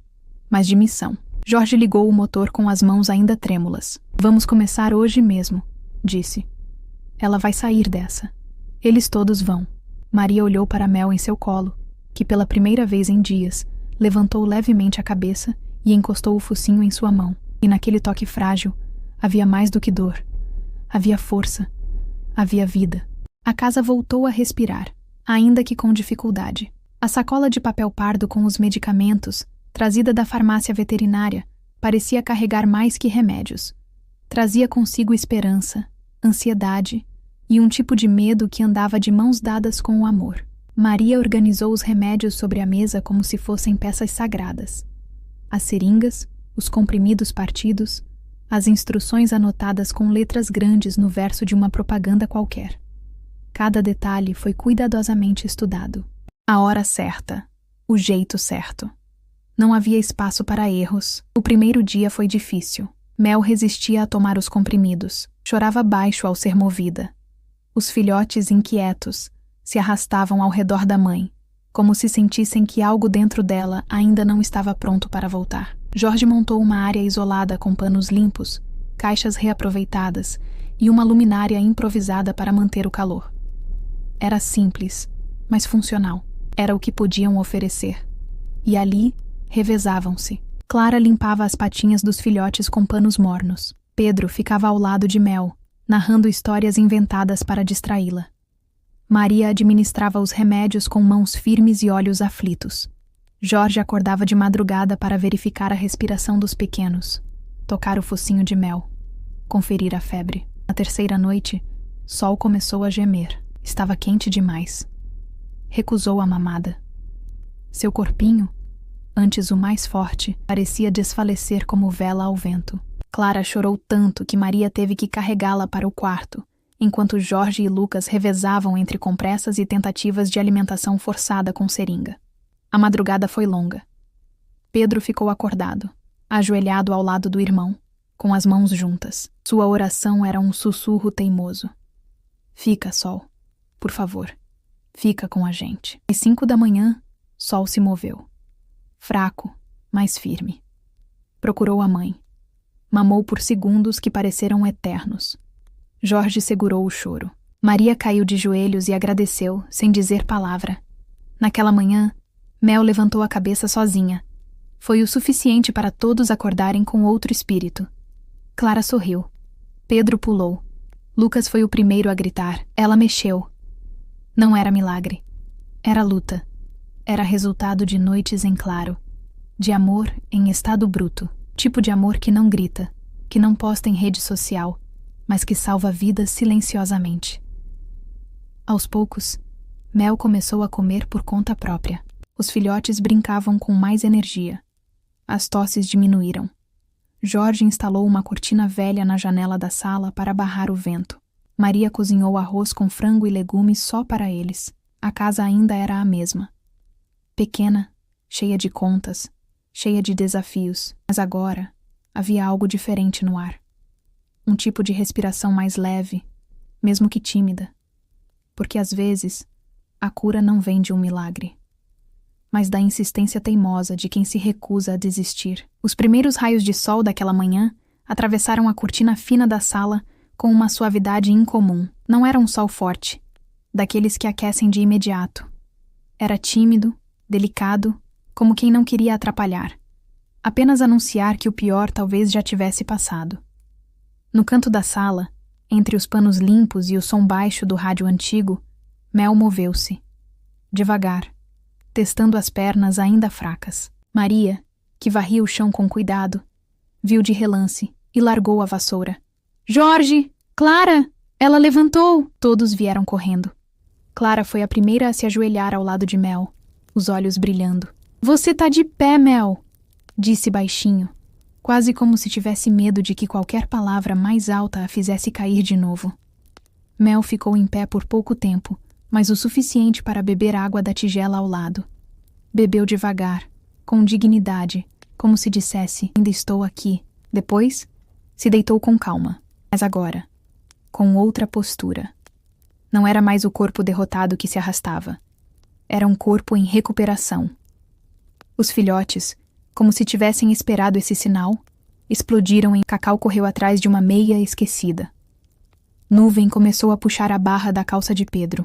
mas de missão. Jorge ligou o motor com as mãos ainda trêmulas. Vamos começar hoje mesmo, disse. Ela vai sair dessa. Eles todos vão. Maria olhou para Mel em seu colo, que pela primeira vez em dias, levantou levemente a cabeça e encostou o focinho em sua mão. E naquele toque frágil, havia mais do que dor. Havia força. Havia vida. A casa voltou a respirar, ainda que com dificuldade. A sacola de papel pardo com os medicamentos, trazida da farmácia veterinária, parecia carregar mais que remédios. Trazia consigo esperança, ansiedade e um tipo de medo que andava de mãos dadas com o amor. Maria organizou os remédios sobre a mesa como se fossem peças sagradas. As seringas, os comprimidos partidos, as instruções anotadas com letras grandes no verso de uma propaganda qualquer. Cada detalhe foi cuidadosamente estudado. A hora certa, o jeito certo. Não havia espaço para erros. O primeiro dia foi difícil. Mel resistia a tomar os comprimidos. Chorava baixo ao ser movida. Os filhotes inquietos se arrastavam ao redor da mãe, como se sentissem que algo dentro dela ainda não estava pronto para voltar. Jorge montou uma área isolada com panos limpos, caixas reaproveitadas e uma luminária improvisada para manter o calor. Era simples, mas funcional. Era o que podiam oferecer. E ali, revezavam-se. Clara limpava as patinhas dos filhotes com panos mornos. Pedro ficava ao lado de Mel, narrando histórias inventadas para distraí-la. Maria administrava os remédios com mãos firmes e olhos aflitos. Jorge acordava de madrugada para verificar a respiração dos pequenos, tocar o focinho de Mel, conferir a febre. Na terceira noite, Sol começou a gemer. Estava quente demais. Recusou a mamada. Seu corpinho, antes o mais forte, parecia desfalecer como vela ao vento. Clara chorou tanto que Maria teve que carregá-la para o quarto, enquanto Jorge e Lucas revezavam entre compressas e tentativas de alimentação forçada com seringa. A madrugada foi longa. Pedro ficou acordado, ajoelhado ao lado do irmão, com as mãos juntas. Sua oração era um sussurro teimoso. Fica, Sol. Por favor, fica com a gente. Às 5 da manhã, Sol se moveu. Fraco, mas firme. Procurou a mãe. Mamou por segundos que pareceram eternos. Jorge segurou o choro. Maria caiu de joelhos e agradeceu, sem dizer palavra. Naquela manhã, Mel levantou a cabeça sozinha. Foi o suficiente para todos acordarem com outro espírito. Clara sorriu. Pedro pulou. Lucas foi o primeiro a gritar. Ela mexeu. Não era milagre. Era luta. Era resultado de noites em claro. De amor em estado bruto. Tipo de amor que não grita, que não posta em rede social, mas que salva vidas silenciosamente. Aos poucos, Mel começou a comer por conta própria. Os filhotes brincavam com mais energia. As tosses diminuíram. Jorge instalou uma cortina velha na janela da sala para barrar o vento. Maria cozinhou arroz com frango e legumes só para eles. A casa ainda era a mesma. Pequena, cheia de contas, cheia de desafios, mas agora havia algo diferente no ar. Um tipo de respiração mais leve, mesmo que tímida. Porque às vezes, a cura não vem de um milagre, mas da insistência teimosa de quem se recusa a desistir. Os primeiros raios de sol daquela manhã atravessaram a cortina fina da sala com uma suavidade incomum. Não era um sol forte, daqueles que aquecem de imediato. Era tímido, delicado, como quem não queria atrapalhar, apenas anunciar que o pior talvez já tivesse passado. No canto da sala, entre os panos limpos e o som baixo do rádio antigo, Mel moveu-se, devagar, testando as pernas ainda fracas. Maria, que varria o chão com cuidado, viu de relance e largou a vassoura. Jorge! Clara! Ela levantou! Todos vieram correndo. Clara foi a primeira a se ajoelhar ao lado de Mel, os olhos brilhando. Você tá de pé, Mel! Disse baixinho, quase como se tivesse medo de que qualquer palavra mais alta a fizesse cair de novo. Mel ficou em pé por pouco tempo, mas o suficiente para beber água da tigela ao lado. Bebeu devagar, com dignidade, como se dissesse, ainda estou aqui. Depois, se deitou com calma, mas agora, com outra postura. Não era mais o corpo derrotado que se arrastava. Era um corpo em recuperação. Os filhotes, Como se tivessem esperado esse sinal, explodiram e Cacau correu atrás de uma meia esquecida. Nuvem começou a puxar a barra da calça de Pedro.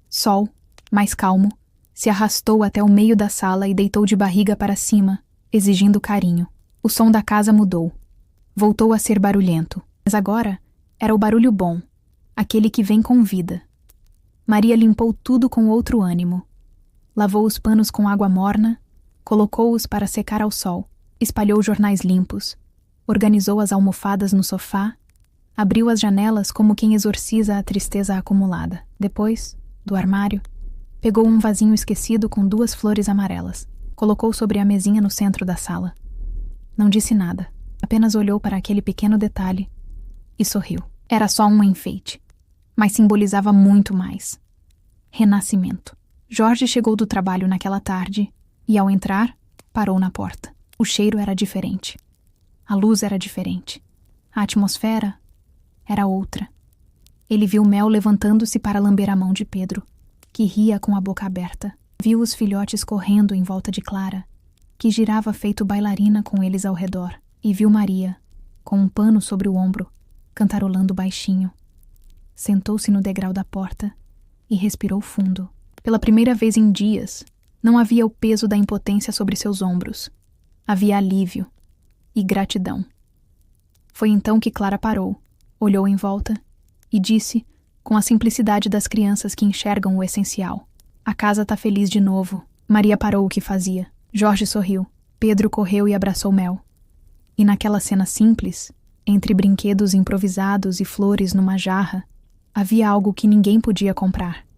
Sol, mais calmo, se arrastou até o meio da sala e deitou de barriga para cima, exigindo carinho. O som da casa mudou. Voltou a ser barulhento, mas agora era o barulho bom, aquele que vem com vida. Maria limpou tudo com outro ânimo. Lavou os panos com água morna, colocou-os para secar ao sol, espalhou jornais limpos, organizou as almofadas no sofá, abriu as janelas como quem exorciza a tristeza acumulada. Depois, do armário, pegou um vasinho esquecido com 2 flores amarelas, colocou sobre a mesinha no centro da sala. Não disse nada, apenas olhou para aquele pequeno detalhe e sorriu. Era só um enfeite, mas simbolizava muito mais. Renascimento. Jorge chegou do trabalho naquela tarde e, ao entrar, parou na porta. O cheiro era diferente. A luz era diferente. A atmosfera era outra. Ele viu Mel levantando-se para lamber a mão de Pedro, que ria com a boca aberta. Viu os filhotes correndo em volta de Clara, que girava feito bailarina com eles ao redor. E viu Maria, com um pano sobre o ombro, cantarolando baixinho. Sentou-se no degrau da porta e respirou fundo. Pela primeira vez em dias, não havia o peso da impotência sobre seus ombros. Havia alívio e gratidão. Foi então que Clara parou, olhou em volta e disse, com a simplicidade das crianças que enxergam o essencial: "A casa tá feliz de novo." Maria parou o que fazia. Jorge sorriu. Pedro correu e abraçou Mel. E naquela cena simples, entre brinquedos improvisados e flores numa jarra, havia algo que ninguém podia comprar.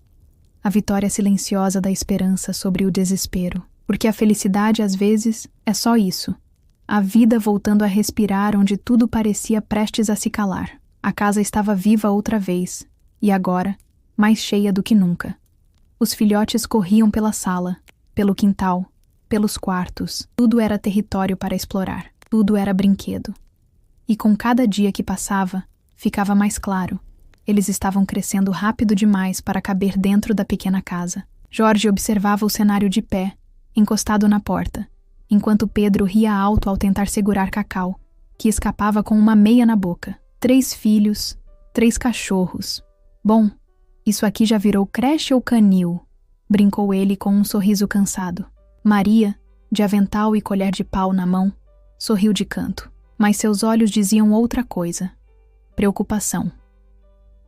A vitória silenciosa da esperança sobre o desespero. Porque a felicidade, às vezes, é só isso. A vida voltando a respirar onde tudo parecia prestes a se calar. A casa estava viva outra vez, e agora, mais cheia do que nunca. Os filhotes corriam pela sala, pelo quintal, pelos quartos. Tudo era território para explorar. Tudo era brinquedo. E com cada dia que passava, ficava mais claro. Eles estavam crescendo rápido demais para caber dentro da pequena casa. Jorge observava o cenário de pé, encostado na porta, enquanto Pedro ria alto ao tentar segurar Cacau, que escapava com uma meia na boca. 3 filhos, 3 cachorros. Bom, isso aqui já virou creche ou canil? Brincou ele com um sorriso cansado. Maria, de avental e colher de pau na mão, sorriu de canto, mas seus olhos diziam outra coisa: preocupação.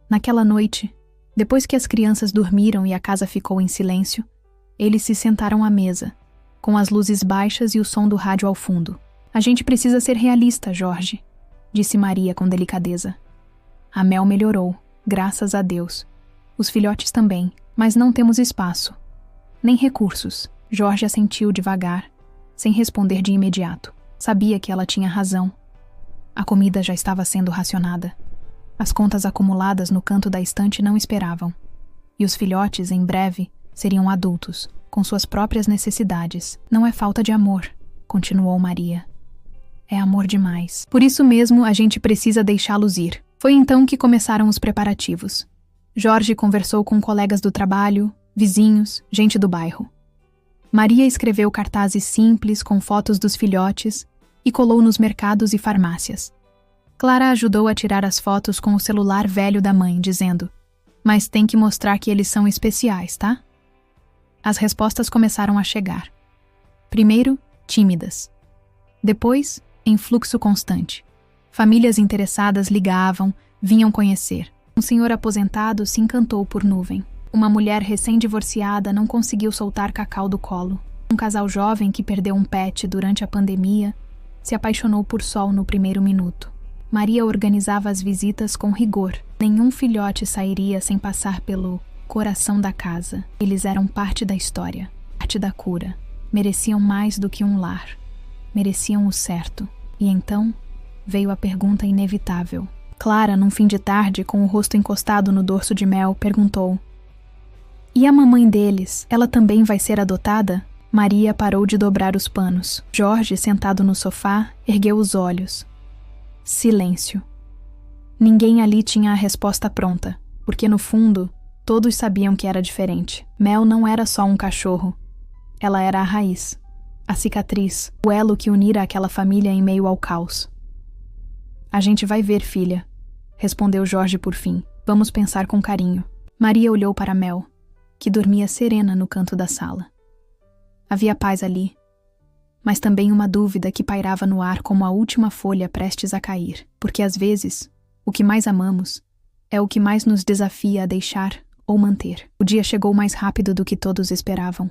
Naquela noite, depois que as crianças dormiram e a casa ficou em silêncio, eles se sentaram à mesa, com as luzes baixas e o som do rádio ao fundo. "A gente precisa ser realista, Jorge", disse Maria com delicadeza. A Mel melhorou, graças a Deus. Os filhotes também, mas não temos espaço. Nem recursos. Jorge assentiu devagar, sem responder de imediato. Sabia que ela tinha razão. A comida já estava sendo racionada. As contas acumuladas no canto da estante não esperavam. E os filhotes, em breve, seriam adultos, com suas próprias necessidades. "Não é falta de amor", continuou Maria. "É amor demais. Por isso mesmo a gente precisa deixá-los ir." Foi então que começaram os preparativos. Jorge conversou com colegas do trabalho, vizinhos, gente do bairro. Maria escreveu cartazes simples com fotos dos filhotes e colou nos mercados e farmácias. Clara ajudou a tirar as fotos com o celular velho da mãe, dizendo: "Mas tem que mostrar que eles são especiais, tá?" As respostas começaram a chegar. Primeiro, tímidas. Depois, em fluxo constante. Famílias interessadas ligavam, vinham conhecer. Um senhor aposentado se encantou por Nuvem. Uma mulher recém-divorciada não conseguiu soltar Cacau do colo. Um casal jovem que perdeu um pet durante a pandemia se apaixonou por Sol no primeiro minuto. Maria organizava as visitas com rigor. Nenhum filhote sairia sem passar pelo coração da casa. Eles eram parte da história, parte da cura. Mereciam mais do que um lar. Mereciam o certo. E então veio a pergunta inevitável. Clara, num fim de tarde, com o rosto encostado no dorso de Mel, perguntou: "E a mamãe deles, ela também vai ser adotada?" Maria parou de dobrar os panos. Jorge, sentado no sofá, ergueu os olhos. Silêncio. Ninguém ali tinha a resposta pronta, porque no fundo, todos sabiam que era diferente. Mel não era só um cachorro. Ela era a raiz. a cicatriz, o elo que unira aquela família em meio ao caos. A gente vai ver, filha, respondeu Jorge por fim. Vamos pensar com carinho. Maria olhou para Mel, que dormia serena no canto da sala. Havia paz ali, mas também uma dúvida que pairava no ar como a última folha prestes a cair, porque às vezes, o que mais amamos é o que mais nos desafia a deixar ou manter. O dia chegou mais rápido do que todos esperavam.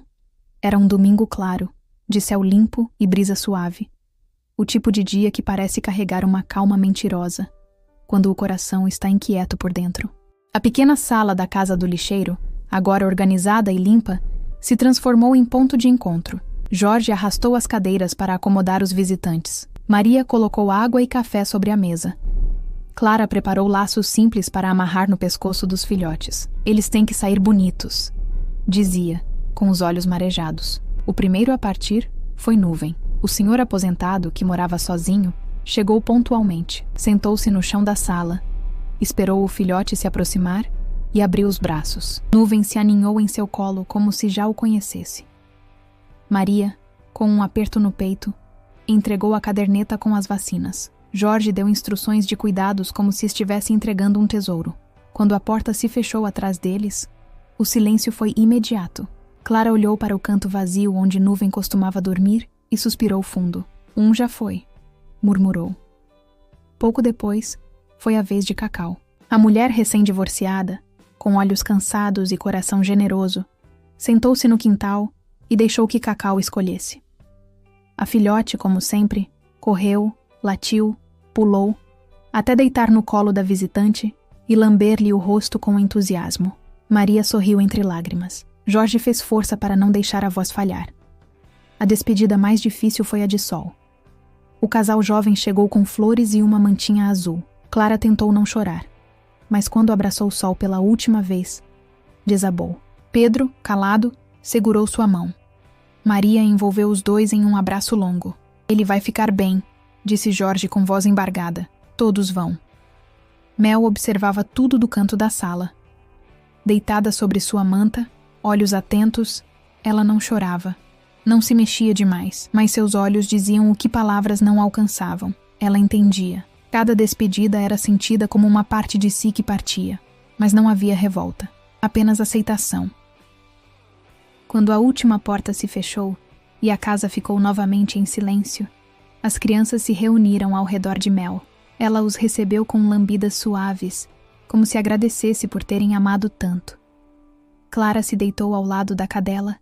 Era um domingo claro, de céu limpo e brisa suave. O tipo de dia que parece carregar uma calma mentirosa, quando o coração está inquieto por dentro. A pequena sala da casa do lixeiro, agora organizada e limpa, se transformou em ponto de encontro. Jorge arrastou as cadeiras para acomodar os visitantes. Maria colocou água e café sobre a mesa. Clara preparou laços simples para amarrar no pescoço dos filhotes. Eles têm que sair bonitos, dizia, com os olhos marejados. O primeiro a partir foi Nuvem. O senhor aposentado, que morava sozinho, chegou pontualmente. Sentou-se no chão da sala, esperou o filhote se aproximar e abriu os braços. Nuvem se aninhou em seu colo como se já o conhecesse. Maria, com um aperto no peito, entregou a caderneta com as vacinas. Jorge deu instruções de cuidados como se estivesse entregando um tesouro. Quando a porta se fechou atrás deles, o silêncio foi imediato. Clara olhou para o canto vazio onde Nuvem costumava dormir e suspirou fundo. Já foi, murmurou. Pouco depois, foi a vez de Cacau. A mulher recém-divorciada, com olhos cansados e coração generoso, sentou-se no quintal e deixou que Cacau escolhesse. A filhote, como sempre, correu, latiu, pulou, até deitar no colo da visitante e lamber-lhe o rosto com entusiasmo. Maria sorriu entre lágrimas. Jorge fez força para não deixar a voz falhar. A despedida mais difícil foi a de Sol. O casal jovem chegou com flores e uma mantinha azul. Clara tentou não chorar, mas quando abraçou Sol pela última vez, desabou. Pedro, calado, segurou sua mão. Maria envolveu os dois em um abraço longo. Ele vai ficar bem, disse Jorge com voz embargada. Todos vão. Mel observava tudo do canto da sala. Deitada sobre sua manta, olhos atentos, ela não chorava. Não se mexia demais, mas seus olhos diziam o que palavras não alcançavam. Ela entendia. Cada despedida era sentida como uma parte de si que partia, mas não havia revolta, apenas aceitação. Quando a última porta se fechou e a casa ficou novamente em silêncio, as crianças se reuniram ao redor de Mel. Ela os recebeu com lambidas suaves, como se agradecesse por terem amado tanto. Clara se deitou ao lado da cadela,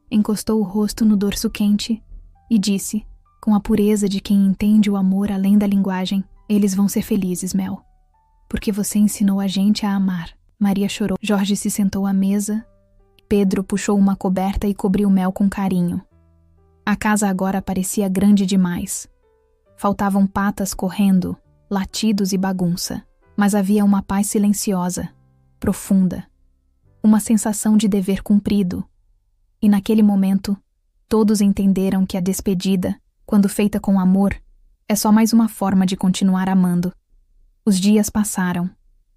encostou o rosto no dorso quente e disse, com a pureza de quem entende o amor além da linguagem: eles vão ser felizes, Mel, porque você ensinou a gente a amar. Maria chorou. Jorge se sentou à mesa. Pedro puxou uma coberta e cobriu Mel com carinho. A casa agora parecia grande demais. Faltavam patas correndo, latidos e bagunça, mas havia uma paz silenciosa, profunda, uma sensação de dever cumprido. E naquele momento, todos entenderam que a despedida, quando feita com amor, é só mais uma forma de continuar amando. Os dias passaram,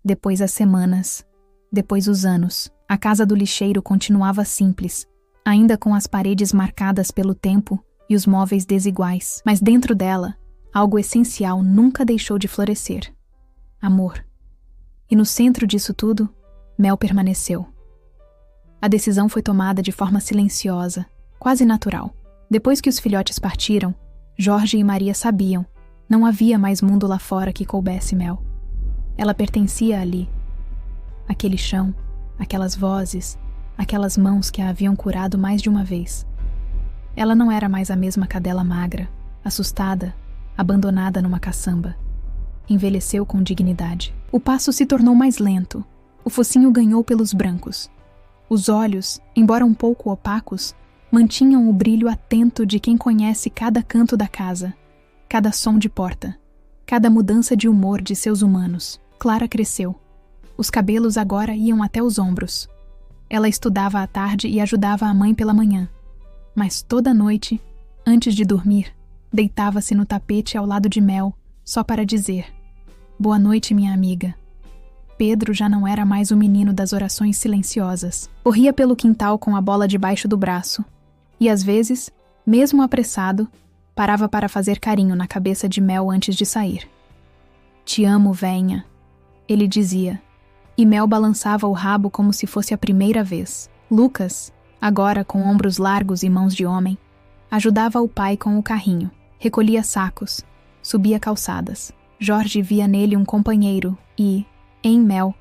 depois as semanas, depois os anos. A casa do lixeiro continuava simples, ainda com as paredes marcadas pelo tempo e os móveis desiguais, mas dentro dela, algo essencial nunca deixou de florescer: amor. E no centro disso tudo, Mel permaneceu. A decisão foi tomada de forma silenciosa, quase natural. Depois que os filhotes partiram, Jorge e Maria sabiam, não havia mais mundo lá fora que coubesse Mel. Ela pertencia ali. Aquele chão, aquelas vozes, aquelas mãos que a haviam curado mais de uma vez. Ela não era mais a mesma cadela magra, assustada, abandonada numa caçamba. Envelheceu com dignidade. O passo se tornou mais lento. O focinho ganhou pelos brancos. Os olhos, embora um pouco opacos, mantinham o brilho atento de quem conhece cada canto da casa, cada som de porta, cada mudança de humor de seus humanos. Clara cresceu. Os cabelos agora iam até os ombros. Ela estudava à tarde e ajudava a mãe pela manhã. Mas toda noite, antes de dormir, deitava-se no tapete ao lado de Mel, só para dizer: "Boa noite, minha amiga." Pedro já não era mais o menino das orações silenciosas. Corria pelo quintal com a bola debaixo do braço. E às vezes, Mesmo apressado, parava para fazer carinho na cabeça de Mel antes de sair. "Te amo, venha", ele dizia, e Mel balançava o rabo como se fosse a primeira vez. Lucas, agora com ombros largos e mãos de homem, ajudava o pai com o carrinho, recolhia sacos, subia calçadas. Jorge via nele um companheiro e, em Mel,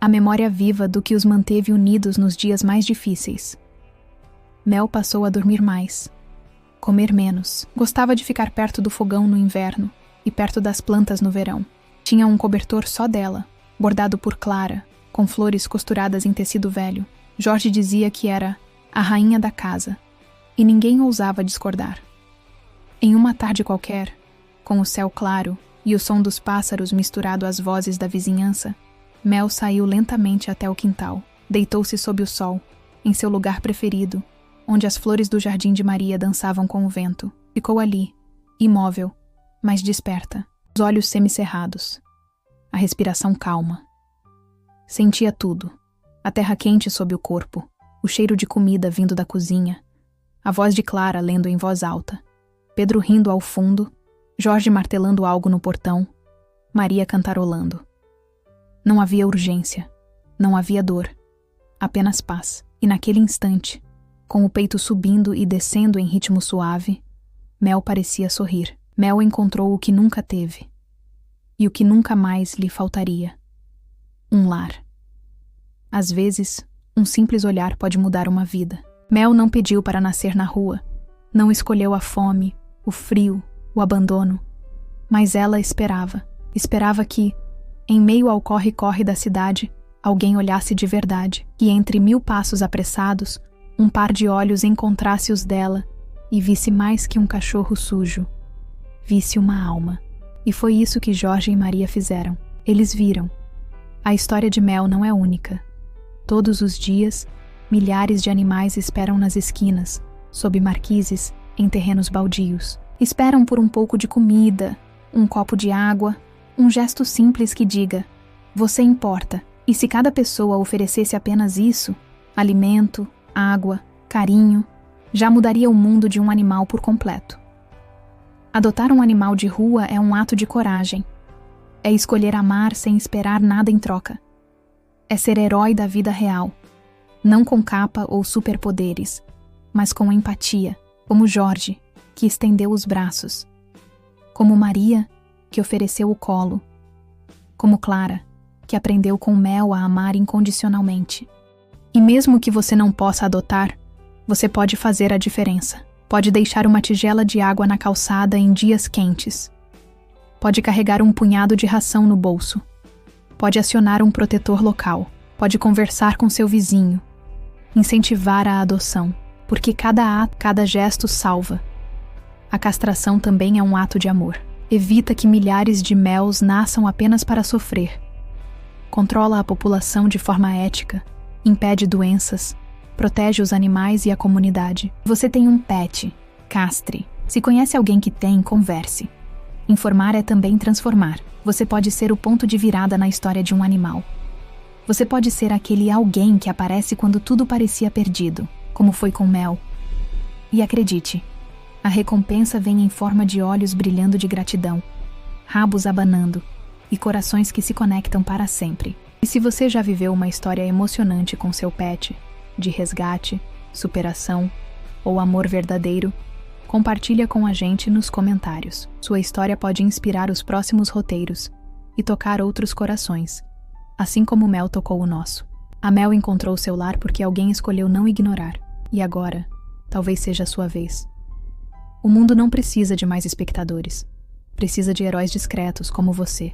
a memória viva do que os manteve unidos nos dias mais difíceis. Mel passou a dormir mais, comer menos. Gostava de ficar perto do fogão no inverno e perto das plantas no verão. Tinha um cobertor só dela, bordado por Clara, com flores costuradas em tecido velho. Jorge dizia que era a rainha da casa, e ninguém ousava discordar. Em uma tarde qualquer, com o céu claro e o som dos pássaros misturado às vozes da vizinhança, Mel saiu lentamente até o quintal. Deitou-se sob o sol, em seu lugar preferido, onde as flores do jardim de Maria dançavam com o vento. Ficou ali, imóvel, mas desperta, os olhos semicerrados, a respiração calma. Sentia tudo, a terra quente sob o corpo, o cheiro de comida vindo da cozinha, a voz de Clara lendo em voz alta, Pedro rindo ao fundo, Jorge martelando algo no portão, Maria cantarolando. Não havia urgência, não havia dor, apenas paz. E naquele instante, com o peito subindo e descendo em ritmo suave, Mel parecia sorrir. Mel encontrou o que nunca teve, e o que nunca mais lhe faltaria: um lar. Às vezes, um simples olhar pode mudar uma vida. Mel não pediu para nascer na rua, não escolheu a fome, o frio, o abandono, mas ela esperava que, em meio ao corre-corre da cidade, alguém olhasse de verdade, que entre 1000 passos apressados, um par de olhos encontrasse os dela e visse mais que um cachorro sujo, visse uma alma. E foi isso que Jorge e Maria fizeram. Eles viram. A história de Mel não é única. Todos os dias, milhares de animais esperam nas esquinas, sob marquises, em terrenos baldios. Esperam por um pouco de comida, um copo de água, um gesto simples que diga: você importa. E se cada pessoa oferecesse apenas isso, alimento, água, carinho, já mudaria o mundo de um animal por completo. Adotar um animal de rua é um ato de coragem. É escolher amar sem esperar nada em troca. É ser herói da vida real, não com capa ou superpoderes, mas com empatia, como Jorge, que estendeu os braços, como Maria, que ofereceu o colo, como Clara, que aprendeu com Mel a amar incondicionalmente. E mesmo que você não possa adotar, você pode fazer a diferença. Pode deixar uma tigela de água na calçada em dias quentes. Pode carregar um punhado de ração no bolso. Pode acionar um protetor local. Pode conversar com seu vizinho. Incentivar a adoção, porque cada ato, cada gesto salva. A castração também é um ato de amor. Evita que milhares de Mels nasçam apenas para sofrer. Controla a população de forma ética, impede doenças, protege os animais e a comunidade. Você tem um pet, castre. Se conhece alguém que tem, converse. Informar é também transformar. Você pode ser o ponto de virada na história de um animal. Você pode ser aquele alguém que aparece quando tudo parecia perdido, como foi com Mel. E acredite, a recompensa vem em forma de olhos brilhando de gratidão, rabos abanando e corações que se conectam para sempre. E se você já viveu uma história emocionante com seu pet, de resgate, superação ou amor verdadeiro, compartilha com a gente nos comentários. Sua história pode inspirar os próximos roteiros e tocar outros corações, assim como Mel tocou o nosso. A Mel encontrou seu lar porque alguém escolheu não ignorar, e agora, talvez seja a sua vez. O mundo não precisa de mais espectadores. Precisa de heróis discretos como você.